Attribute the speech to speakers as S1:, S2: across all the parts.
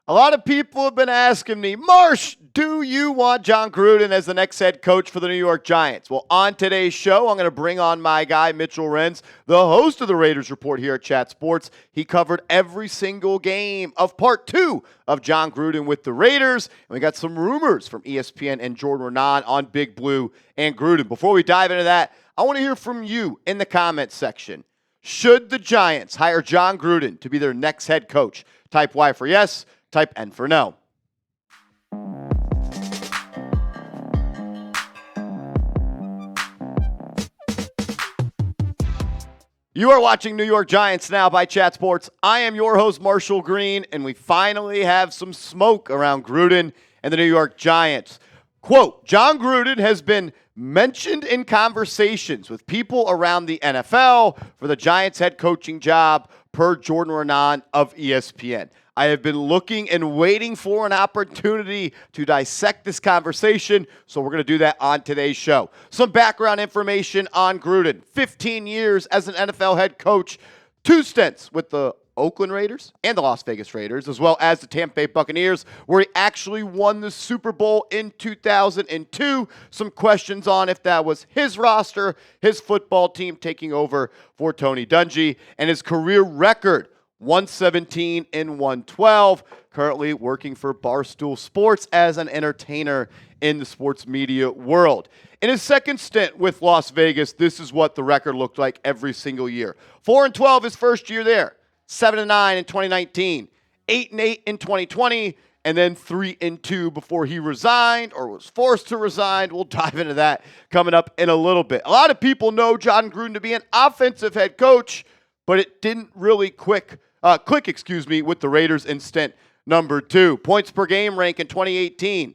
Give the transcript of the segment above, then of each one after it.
S1: A lot of people have been asking me, Marsh, do you want Jon Gruden as the next head coach for the New York Giants? Well, on today's show, I'm going to bring on my guy, Mitchell Renz, the host of the Raiders Report here at Chat Sports. He covered every single game of part 2 of Jon Gruden with the Raiders. And we got some rumors from ESPN and Jordan Renan on Big Blue and Gruden. Before we dive into that, I want to hear from you in the comments section. Should the Giants hire Jon Gruden to be their next head coach? Type Y for yes. Type N for no. You are watching New York Giants Now by Chat Sports. I am your host, Marshall Green, and we finally have some smoke around Gruden and the New York Giants. Quote, Jon Gruden has been mentioned in conversations with people around the NFL for the Giants head coaching job, per Jordan Renan of ESPN. I have been looking and waiting for an opportunity to dissect this conversation, so we're going to do that on today's show. Some background information on Gruden. 15 years as an NFL head coach, 2 stints with the Oakland Raiders and the Las Vegas Raiders, as well as the Tampa Bay Buccaneers, where he actually won the Super Bowl in 2002. Some questions on if that was his roster, his football team taking over for Tony Dungy, and his career record, 117 and 112, currently working for Barstool Sports as an entertainer in the sports media world. In his second stint with Las Vegas, this is what the record looked like every single year. 4-12 his first year there, 7-9 in 2019, 8-8 in 2020, and then 3-2 before he resigned or was forced to resign. We'll dive into that coming up in a little bit. A lot of people know Jon Gruden to be an offensive head coach, but it didn't really click with the Raiders in stint number 2. Points per game rank in 2018,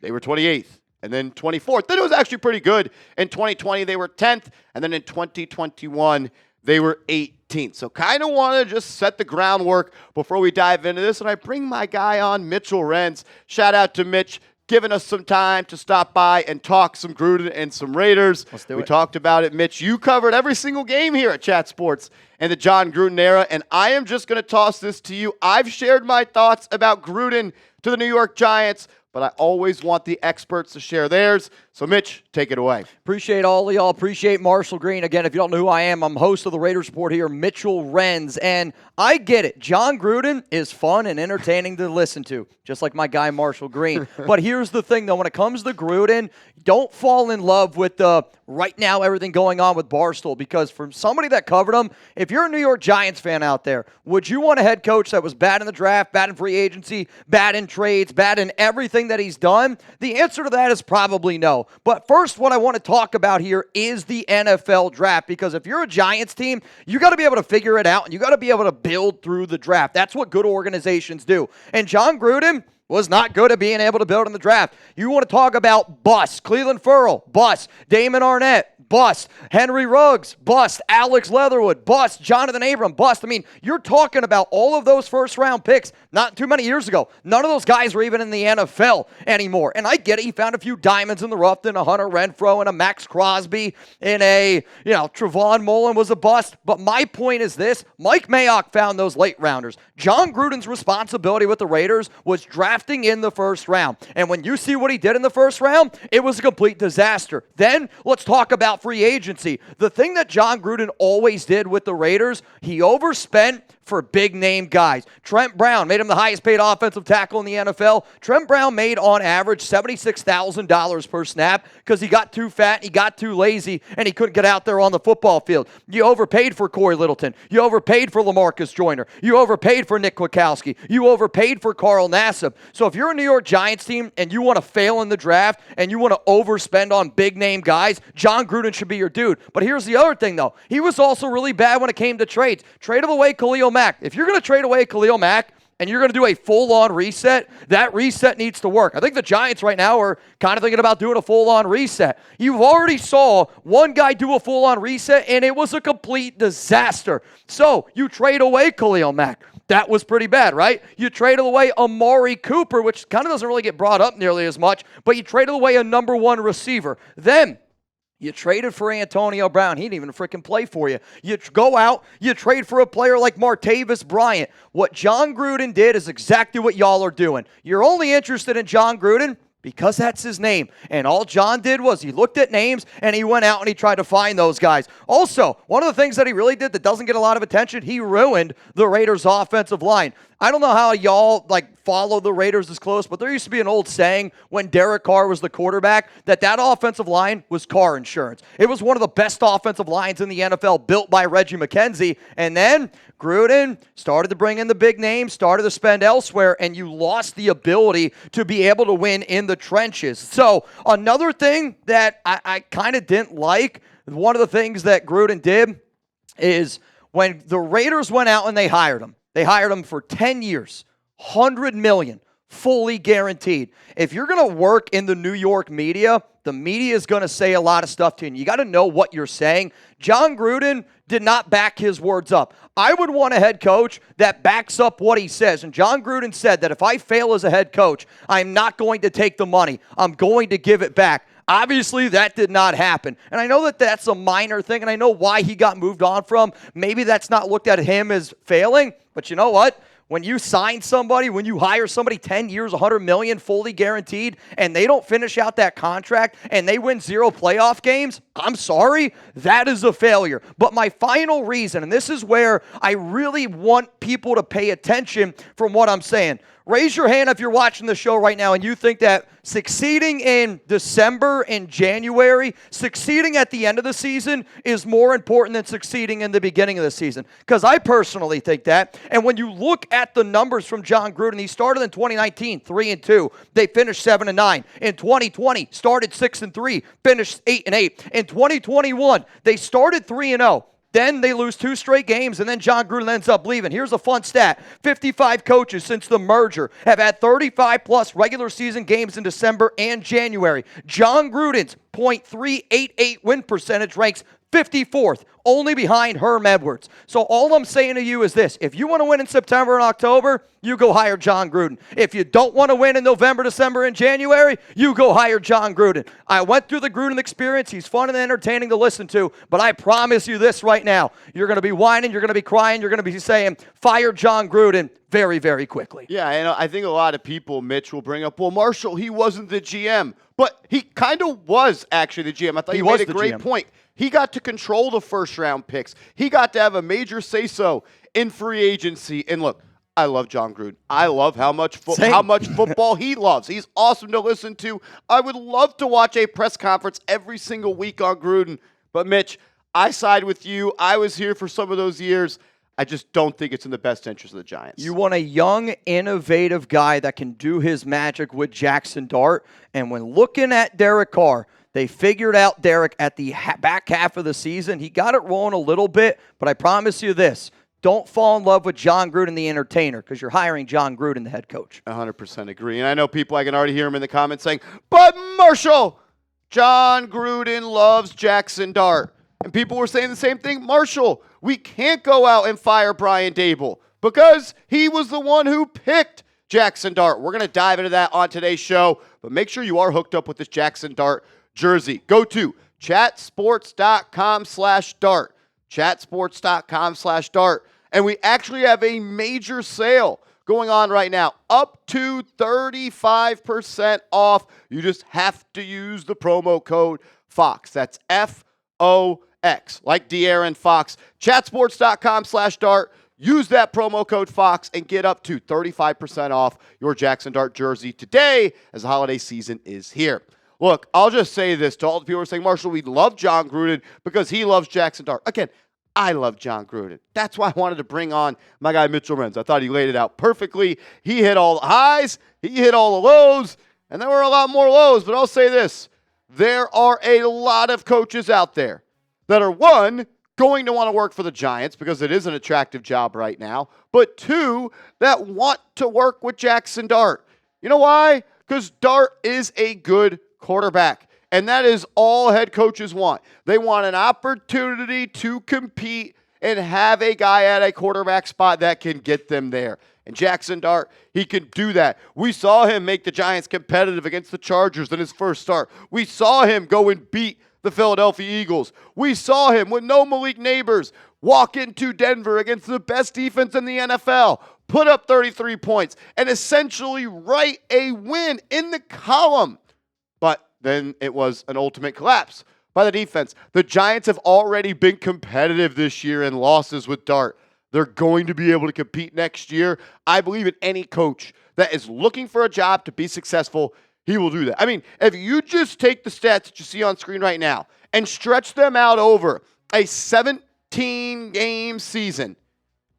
S1: they were 28th, and then 24th. Then it was actually pretty good. In 2020, they were 10th, and then in 2021, they were 18th. So kind of want to just set the groundwork before we dive into this, and I bring my guy on, Mitchell Renz. Shout out to Mitch, giving us some time to stop by and talk some Gruden and some Raiders.
S2: Let's do it.
S1: We talked about it, Mitch. You covered every single game here at Chat Sports in the Jon Gruden era, and I am just going to toss this to you. I've shared my thoughts about Gruden to the New York Giants, but I always want the experts to share theirs. So, Mitch, take it away.
S2: Appreciate all of y'all. Appreciate Marshall Green. Again, if you don't know who I am, I'm host of the Raiders Report here, Mitchell Renz. And I get it. Jon Gruden is fun and entertaining to listen to, just like my guy Marshall Green. But here's the thing, though. When it comes to Gruden, don't fall in love with right now everything going on with Barstool, because from somebody that covered him, if you're a New York Giants fan out there, would you want a head coach that was bad in the draft, bad in free agency, bad in trades, bad in everything that he's done? The answer to that is probably no. But first, what I want to talk about here is the NFL draft, because if you're a Giants team, you got to be able to figure it out, and you got to be able to build through the draft. That's what good organizations do. And Jon Gruden was not good at being able to build in the draft. You want to talk about bust. Cleveland Ferrell, bust. Damon Arnett, bust. Henry Ruggs, bust. Alex Leatherwood, bust. Jonathan Abram, bust. I mean, you're talking about all of those first-round picks not too many years ago. None of those guys were even in the NFL anymore. And I get it. He found a few diamonds in the rough, in a Hunter Renfrow and a Max Crosby, in a, Trevon Mullen was a bust. But my point is this. Mike Mayock found those late rounders. Jon Gruden's responsibility with the Raiders was drafting in the first round. And when you see what he did in the first round, it was a complete disaster. Then let's talk about free agency. The thing that Jon Gruden always did with the Raiders, he overspent for big-name guys. Trent Brown made him the highest-paid offensive tackle in the NFL. Trent Brown made, on average, $76,000 per snap because he got too fat, he got too lazy, and he couldn't get out there on the football field. You overpaid for Corey Littleton. You overpaid for LaMarcus Joyner. You overpaid for Nick Kwiatkowski. You overpaid for Carl Nassib. So if you're a New York Giants team and you want to fail in the draft and you want to overspend on big-name guys, Jon Gruden should be your dude. But here's the other thing, though. He was also really bad when it came to trades. Traded away Khalil Mack. If you're going to trade away Khalil Mack and you're going to do a full-on reset, that reset needs to work. I think the Giants right now are kind of thinking about doing a full-on reset. You've already saw one guy do a full-on reset, and it was a complete disaster. So you trade away Khalil Mack. That was pretty bad, right? You traded away Amari Cooper, which kind of doesn't really get brought up nearly as much, but you traded away a number 1 receiver. Then You traded for Antonio Brown. He didn't even freaking play for you. You go out, you trade for a player like Martavis Bryant. What Jon Gruden did is exactly what y'all are doing. You're only interested in Jon Gruden because that's his name. And all Jon did was he looked at names and he went out and he tried to find those guys. Also, one of the things that he really did that doesn't get a lot of attention, he ruined the Raiders' offensive line. I don't know how y'all follow the Raiders as close, but there used to be an old saying when Derek Carr was the quarterback that offensive line was car insurance. It was one of the best offensive lines in the NFL, built by Reggie McKenzie. And then Gruden started to bring in the big names, started to spend elsewhere, and you lost the ability to be able to win in the trenches. So another thing that I kind of didn't like, one of the things that Gruden did is when the Raiders went out and they hired him for 10 years, $100 million, fully guaranteed. If you're going to work in the New York media, the media is going to say a lot of stuff to you. And you got to know what you're saying. Jon Gruden did not back his words up. I would want a head coach that backs up what he says. And Jon Gruden said that if I fail as a head coach, I'm not going to take the money. I'm going to give it back. Obviously, that did not happen. And I know that that's a minor thing, and I know why he got moved on from. Maybe that's not looked at him as failing, but you know what? When you sign somebody, when you hire somebody 10 years, $100 million, fully guaranteed, and they don't finish out that contract and they win 0 playoff games, I'm sorry, that is a failure. But my final reason, and this is where I really want people to pay attention from what I'm saying. Raise your hand if you're watching the show right now and you think that succeeding in December and January, succeeding at the end of the season is more important than succeeding in the beginning of the season. Because I personally think that. And when you look at the numbers from Jon Gruden, he started in 2019, 3-2. They finished 7-9. In 2020, started 6-3, finished 8-8. In 2021, they started 3-0. Then they lose 2 straight games, and then Jon Gruden ends up leaving. Here's a fun stat. 55 coaches since the merger have had 35-plus regular season games in December and January. Jon Gruden's .388 win percentage ranks 54th, only behind Herm Edwards. So all I'm saying to you is this. If you want to win in September and October, you go hire Jon Gruden. If you don't want to win in November, December, and January, you go hire Jon Gruden. I went through the Gruden experience. He's fun and entertaining to listen to, but I promise you this right now. You're going to be whining, you're going to be crying, you're going to be saying, fire Jon Gruden very, very quickly.
S1: Yeah, and I think a lot of people, Mitch, will bring up, well, Marshall, he wasn't the GM. But he kind of was actually the GM. I thought you made a great point. He got to control the first-round picks. He got to have a major say-so in free agency. And look, I love Jon Gruden. I love how much football he loves. He's awesome to listen to. I would love to watch a press conference every single week on Gruden. But, Mitch, I side with you. I was here for some of those years. I just don't think it's in the best interest of the Giants.
S2: You want a young, innovative guy that can do his magic with Jaxson Dart. And when looking at Derek Carr, they figured out Derek at the back half of the season. He got it rolling a little bit, but I promise you this. Don't fall in love with Jon Gruden, the entertainer, because you're hiring Jon Gruden, the head coach.
S1: 100% agree. And I know people, I can already hear them in the comments saying, but Marshall, Jon Gruden loves Jaxson Dart. And people were saying the same thing. Marshall, we can't go out and fire Brian Daboll because he was the one who picked Jaxson Dart. We're going to dive into that on today's show, but make sure you are hooked up with this Jaxson Dart jersey. Go to chatsports.com/dart. Chatsports.com/dart. And we actually have a major sale going on right now, up to 35% off. You just have to use the promo code FOX. That's FOX, like De'Aaron Fox. Chatsports.com/dart. Use that promo code FOX and get up to 35% off your Jaxson Dart jersey today as the holiday season is here. Look, I'll just say this to all the people who are saying, Marshall, we love Jon Gruden because he loves Jaxson Dart. Again, I love Jon Gruden. That's why I wanted to bring on my guy Mitchell Renz. I thought he laid it out perfectly. He hit all the highs, he hit all the lows, and there were a lot more lows. But I'll say this, there are a lot of coaches out there that are, one, going to want to work for the Giants because it is an attractive job right now, but two, that want to work with Jaxson Dart. You know why? Because Dart is a good quarterback, and that is all head coaches want. They want an opportunity to compete and have a guy at a quarterback spot that can get them there. And Jaxson Dart, he can do that. We saw him make the Giants competitive against the Chargers in his first start. We saw him go and beat the Philadelphia Eagles. We saw him with no Malik Nabers walk into Denver against the best defense in the NFL, put up 33 points, and essentially write a win in the column. But then it was an ultimate collapse by the defense. The Giants have already been competitive this year in losses with Dart. They're going to be able to compete next year. I believe in any coach that is looking for a job to be successful, he will do that. I mean, if you just take the stats that you see on screen right now and stretch them out over a 17-game season,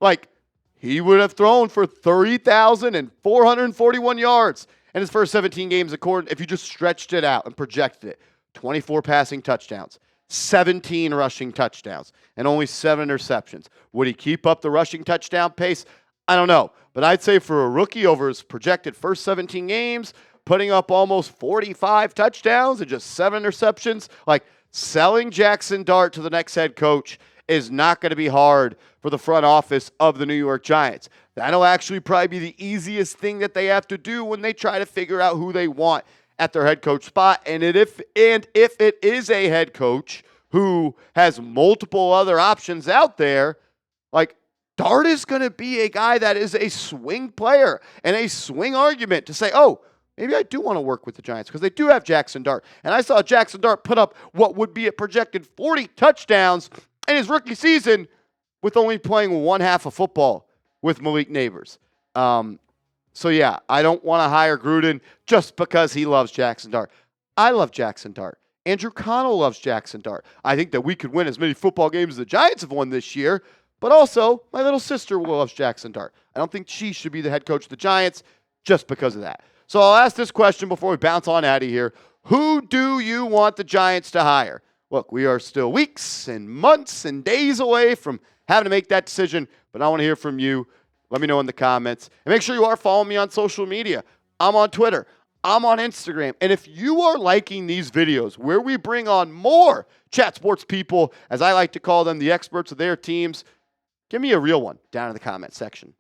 S1: like he would have thrown for 30,441 yards in his first 17 games, according if you just stretched it out and projected it. 24 passing touchdowns, 17 rushing touchdowns, and only 7 interceptions. Would he keep up the rushing touchdown pace? I don't know. But I'd say for a rookie over his projected first 17 games, putting up almost 45 touchdowns and just 7 interceptions, like selling Jaxson Dart to the next head coach is not going to be hard for the front office of the New York Giants. That'll actually probably be the easiest thing that they have to do when they try to figure out who they want at their head coach spot. And if it is a head coach who has multiple other options out there, like Dart is going to be a guy that is a swing player and a swing argument to say, oh, maybe I do want to work with the Giants because they do have Jaxson Dart. And I saw Jaxson Dart put up what would be a projected 40 touchdowns in his rookie season with only playing one half of football with Malik Nabers. So, yeah, I don't want to hire Gruden just because he loves Jaxson Dart. I love Jaxson Dart. Andrew Connell loves Jaxson Dart. I think that we could win as many football games as the Giants have won this year, but also my little sister loves Jaxson Dart. I don't think she should be the head coach of the Giants just because of that. So I'll ask this question before we bounce on out of here. Who do you want the Giants to hire? Look, we are still weeks and months and days away from having to make that decision, but I want to hear from you. Let me know in the comments. And make sure you are following me on social media. I'm on Twitter. I'm on Instagram. And if you are liking these videos where we bring on more chat sports people, as I like to call them, the experts of their teams, give me a real one down in the comment section.